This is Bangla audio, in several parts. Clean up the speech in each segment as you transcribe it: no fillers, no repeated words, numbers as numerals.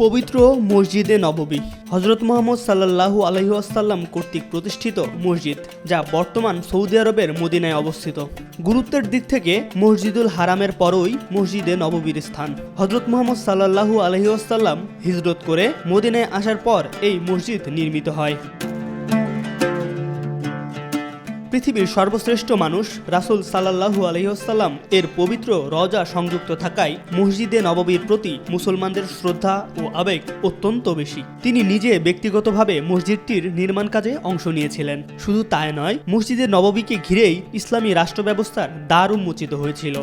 পবিত্র মসজিদে নববী হযরত মুহাম্মদ সাল্লাল্লাহু আলাইহি ওয়াসাল্লাম কর্তৃক প্রতিষ্ঠিত মসজিদ, যা বর্তমান সৌদি আরবের মদিনায় অবস্থিত। গুরুত্বের দিক থেকে মসজিদুল হারামের পরই মসজিদে নববীর স্থান। হযরত মুহাম্মদ সাল্লাল্লাহু আলাইহি ওয়াসাল্লাম হিজরত করে মদিনায় আসার পর এই মসজিদ নির্মিত হয়। পৃথিবীর সর্বশ্রেষ্ঠ মানুষ রাসূল সাল্লাল্লাহু আলাইহি ওয়াসাল্লাম এর পবিত্র রওজা সংযুক্ত থাকায় মসজিদে নববীর প্রতি মুসলমানদের শ্রদ্ধা ও আবেগ অত্যন্ত বেশি। তিনি নিজে ব্যক্তিগতভাবে মসজিদটির নির্মাণ কাজে অংশ নিয়েছিলেন। শুধু তাই নয়, মসজিদে নববীকে ঘিরেই ইসলামী রাষ্ট্র ব্যবস্থার দ্বার উন্মোচিত হয়েছিল।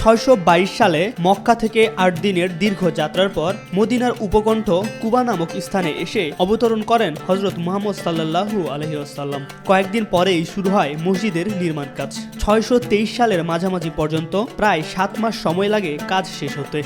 ৬২২ সালে মক্কা থেকে ৮ দিনের দীর্ঘ যাত্রার পর মদিনার উপকণ্ঠ কুবা নামক স্থানে এসে অবতরণ করেন হযরত মুহাম্মদ সাল্লাল্লাহু আলাইহি ওয়াসাল্লাম। কয়েকদিন পরেই শুরু হয় মসজিদের নির্মাণ কাজ। ৬২৩ সালের মাঝামাঝি পর্যন্ত প্রায় ৭ মাস সময় লাগে কাজ শেষ হতে।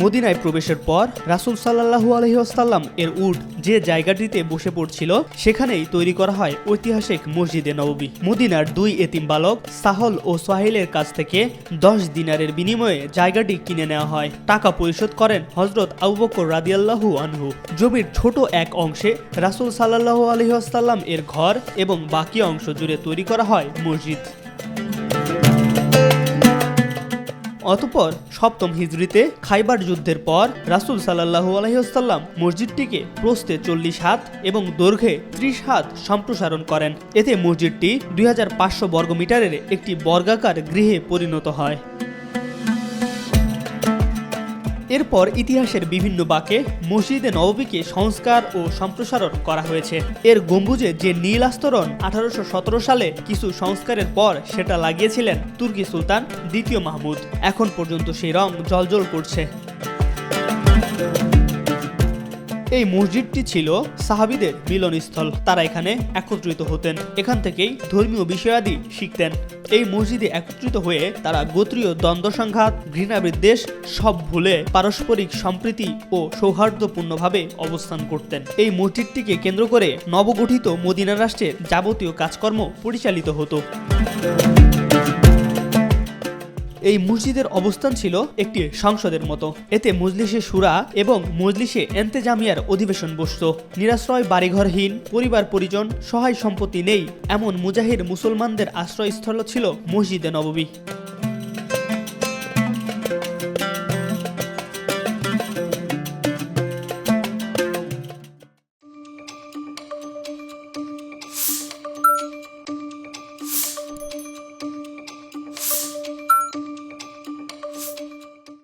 মদিনায় প্রবেশের পর রাসূল সাল্লাল্লাহু আলাইহি ওয়াসাল্লাম এর উট যে জায়গাটিতে বসে পড়ছিল সেখানেই তৈরি করা হয় ঐতিহাসিক মসজিদে নববী। মদিনার 2 এতিম বালক সাহল ও সোহাইলের কাছ থেকে 10 দিনারের বিনিময়ে জায়গাটি কিনে নেওয়া হয়। টাকা পরিশোধ করেন হযরত আবু বকর রাদিয়াল্লাহু আনহু। জমির ছোট এক অংশে রাসূল সাল্লাল্লাহু আলাইহি ওয়াসাল্লাম এর ঘর এবং বাকি অংশ জুড়ে তৈরি করা হয় মসজিদ। অতঃপর সপ্তম হিজরিতে খাইবার যুদ্ধের পর রাসূল সাল্লাল্লাহু আলাইহি ওয়াসাল্লাম মসজিদটিকে প্রস্থে 40 হাত এবং দৈর্ঘ্যে 30 হাত সম্প্রসারণ করেন। এতে মসজিদটি 2500 বর্গমিটারের একটি বর্গাকার গৃহে পরিণত হয়। এরপর ইতিহাসের বিভিন্ন বাঁকে মসজিদে নববীকে সংস্কার ও সম্প্রসারণ করা হয়েছে। এর গম্বুজে যে নীল আস্তরণ 1817 সালে কিছু সংস্কারের পর সেটা লাগিয়েছিলেন তুর্কি সুলতান দ্বিতীয় মাহমুদ। এখন পর্যন্ত সেই রং জ্বলজ্বল করছে। এই মসজিদটি ছিল সাহাবীদের মিলনস্থল। তারা এখানে একত্রিত হতেন, এখান থেকেই ধর্মীয় বিষয়াদি শিখতেন। এই মসজিদে একত্রিত হয়ে তারা গোত্রীয় দ্বন্দ্ব সংঘাত, ঘৃণাবিদ্বেষ সব ভুলে পারস্পরিক সম্প্রীতি ও সৌহার্দ্যপূর্ণভাবে অবস্থান করতেন। এই মসজিদটিকে কেন্দ্র করে নবগঠিত মদিনা রাষ্ট্রের যাবতীয় কাজকর্ম পরিচালিত হতো। এই মসজিদের অবস্থান ছিল একটি সংসদের মতো। এতে মজলিসে শুরা এবং মজলিসে এন্তেজামিয়ার অধিবেশন বসত। নিরাশ্রয়, বাড়িঘরহীন, পরিবার পরিজন, সহায় সম্পত্তি নেই এমন মুজাহির মুসলমানদের আশ্রয়স্থল ছিল মসজিদে নববী।